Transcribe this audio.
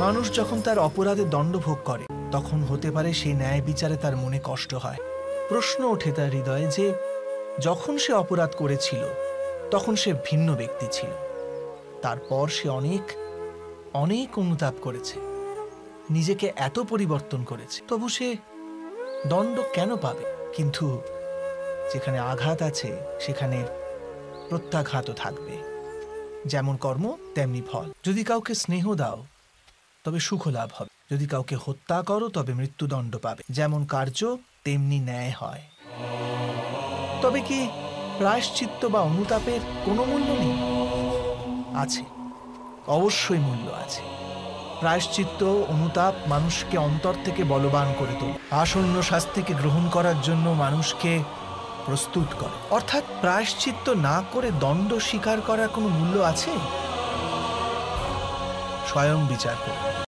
মানুষ যখন তার অপরাধে দণ্ড ভোগ করে তখন হতে পারে সেই ন্যায় বিচারে তার মনে কষ্ট হয়। প্রশ্ন ওঠে তার হৃদয়ে যে যখন সে অপরাধ করেছিল তখন সে ভিন্ন ব্যক্তি ছিল, তারপর সে অনেক অনেক অনুতাপ করেছে, নিজেকে এত পরিবর্তন করেছে, তবু সে দণ্ড কেন পাবে? কিন্তু যেখানে আঘাত আছে সেখানে প্রত্যাঘাতও থাকবে। যেমন কর্ম তেমনি ফল। যদি কাউকে স্নেহ দাও তবে সুখ লাভ হবে, যদি কাউকে হত্যা করো তবে মৃত্যুদণ্ড পাবে। যেমন কার্য তেমনি ন্যায় হয়। তবে কি প্রায়শ্চিত্ত বা অনুতাপের কোনো মূল্য নেই? আছে, অবশ্যই মূল্য আছে। প্রায়শ্চিত্ত অনুতাপ মানুষকে অন্তর থেকে বলবান করে তোলে, আসন্ন শাস্তিকে গ্রহণ করার জন্য মানুষকে প্রস্তুত করে। অর্থাৎ প্রায়শ্চিত্ত না করে দণ্ড স্বীকার করার কোনো মূল্য আছে? স্বয়ং বিচার করুন।